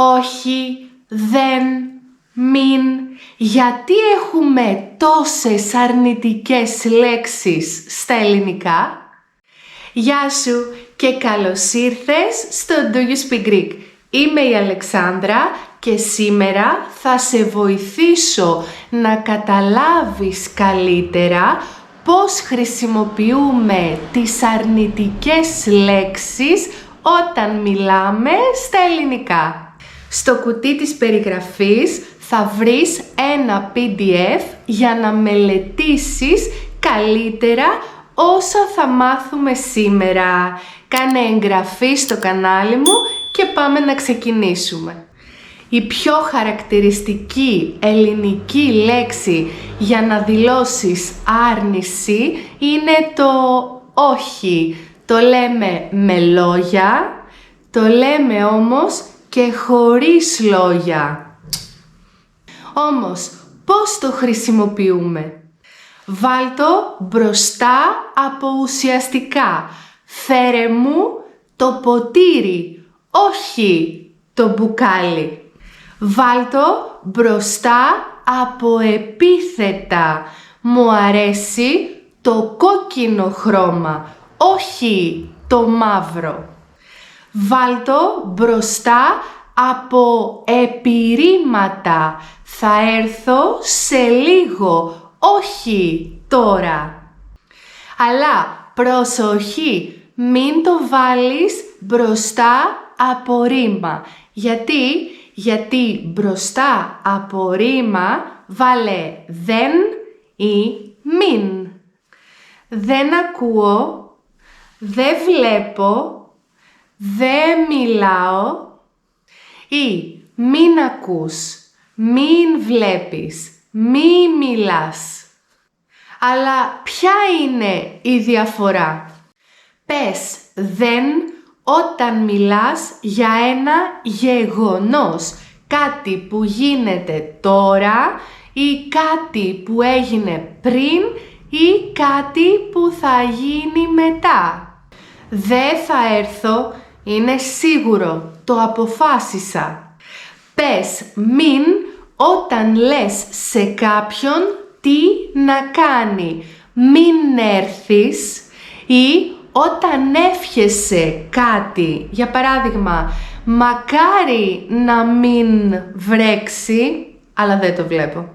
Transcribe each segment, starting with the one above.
όχι, δεν, μην. Γιατί έχουμε τόσες αρνητικές λέξεις στα ελληνικά? Γεια σου και καλώς ήρθες στο Do You Speak Greek. Είμαι η Αλεξάνδρα και σήμερα θα σε βοηθήσω να καταλάβεις καλύτερα πώς χρησιμοποιούμε τις αρνητικές λέξεις όταν μιλάμε στα ελληνικά. Στο κουτί της περιγραφής θα βρεις ένα PDF για να μελετήσεις καλύτερα όσα θα μάθουμε σήμερα. Κάνε εγγραφή στο κανάλι μου και πάμε να ξεκινήσουμε. Η πιο χαρακτηριστική ελληνική λέξη για να δηλώσεις άρνηση είναι το όχι. Το λέμε με λόγια, το λέμε όμως και χωρίς λόγια. Όμως, πώς το χρησιμοποιούμε? Βάλ' το μπροστά από ουσιαστικά. Φέρε μου το ποτήρι, όχι το μπουκάλι. Βάλ' το μπροστά από επίθετα. Μου αρέσει το κόκκινο χρώμα, όχι το μαύρο. Βάλ' το μπροστά από επιρρήματα. Θα έρθω σε λίγο, όχι τώρα. Αλλά προσοχή, μην το βάλεις μπροστά από ρήμα. Γιατί μπροστά από ρήμα βάλε δεν ή μην. Δεν ακούω, δεν βλέπω, δεν μιλάω ή μην ακούς, μην βλέπεις, μη μιλάς. Αλλά ποια είναι η διαφορά? Πες δεν όταν μιλάς για ένα γεγονός, κάτι που γίνεται τώρα ή κάτι που έγινε πριν ή κάτι που θα γίνει μετά. Δεν θα έρθω, είναι σίγουρο, το αποφάσισα. Πες μην όταν λες σε κάποιον τι να κάνει. Μην έρθεις ή όταν εύχεσαι κάτι. Για παράδειγμα, μακάρι να μην βρέξει, αλλά δεν το βλέπω.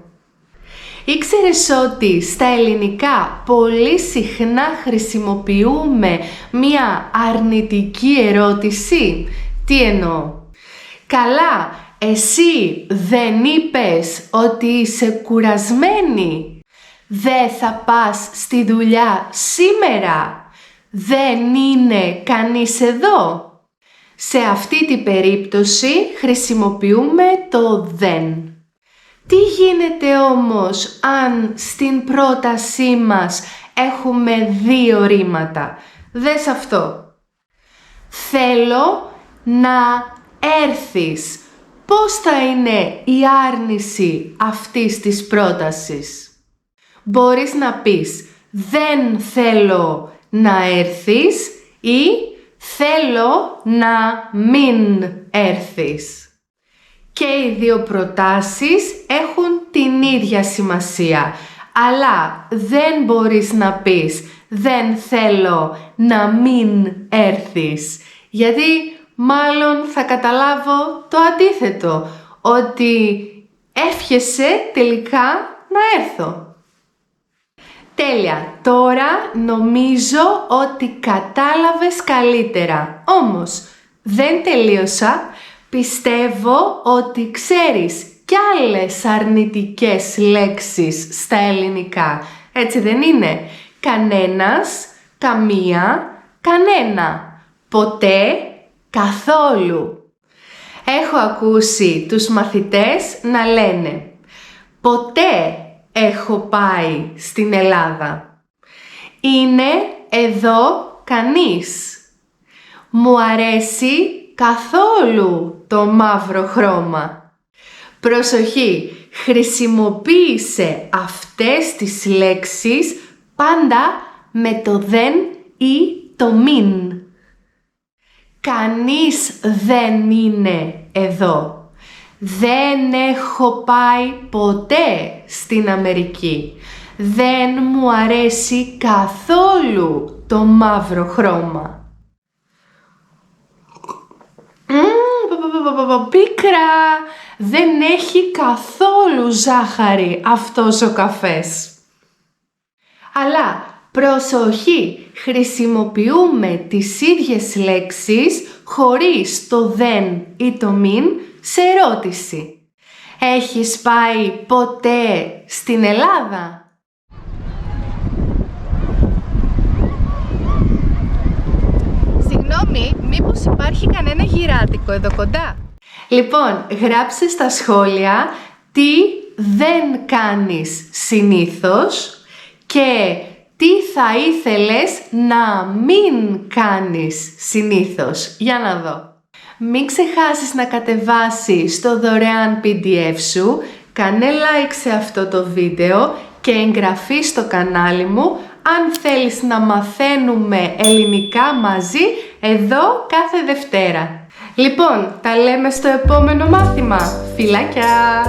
Ήξερες ότι στα ελληνικά πολύ συχνά χρησιμοποιούμε μία αρνητική ερώτηση? Τι εννοώ? Καλά, εσύ δεν είπες ότι είσαι κουρασμένη? Δεν θα πας στη δουλειά σήμερα? Δεν είναι κανείς εδώ? Σε αυτή την περίπτωση χρησιμοποιούμε το δεν. Τι γίνεται όμως αν στην πρότασή μας έχουμε δύο ρήματα? Δες αυτό. Θέλω να έρθεις. Πώς θα είναι η άρνηση αυτής της πρότασης? Μπορείς να πεις δεν θέλω να έρθεις ή θέλω να μην έρθεις. Και οι δύο προτάσεις έχουν την ίδια σημασία, αλλά δεν μπορείς να πεις δεν θέλω να μην έρθεις, γιατί μάλλον θα καταλάβω το αντίθετο, ότι εύχεσαι τελικά να έρθω. Τέλεια, τώρα νομίζω ότι κατάλαβες καλύτερα, όμως δεν τελείωσα. Πιστεύω ότι ξέρεις κι άλλες αρνητικές λέξεις στα ελληνικά, έτσι δεν είναι? Κανένας, καμία, κανένα, ποτέ, καθόλου. Έχω ακούσει τους μαθητές να λένε ποτέ έχω πάει στην Ελλάδα. Είναι εδώ κανείς. Μου αρέσει καθόλου το μαύρο χρώμα. Προσοχή, χρησιμοποίησε αυτές τις λέξεις πάντα με το δεν ή το μην. Κανείς δεν είναι εδώ. Δεν έχω πάει ποτέ στην Αμερική. Δεν μου αρέσει καθόλου το μαύρο χρώμα. Πίκρα! Δεν έχει καθόλου ζάχαρη αυτός ο καφές. Αλλά προσοχή! Χρησιμοποιούμε τις ίδιες λέξεις χωρίς το δεν ή το μην σε ερώτηση. Έχεις πάει ποτέ στην Ελλάδα? Συγγνώμη, μήπως υπάρχει κανένα γυράτικο εδώ κοντά? Λοιπόν, γράψε στα σχόλια τι δεν κάνεις συνήθως και τι θα ήθελες να μην κάνεις συνήθως. Για να δω. Μην ξεχάσεις να κατεβάσεις το δωρεάν PDF σου, κάνε like σε αυτό το βίντεο και εγγραφή στο κανάλι μου αν θέλεις να μαθαίνουμε ελληνικά μαζί εδώ κάθε Δευτέρα. Λοιπόν, τα λέμε στο επόμενο μάθημα. Φιλάκια!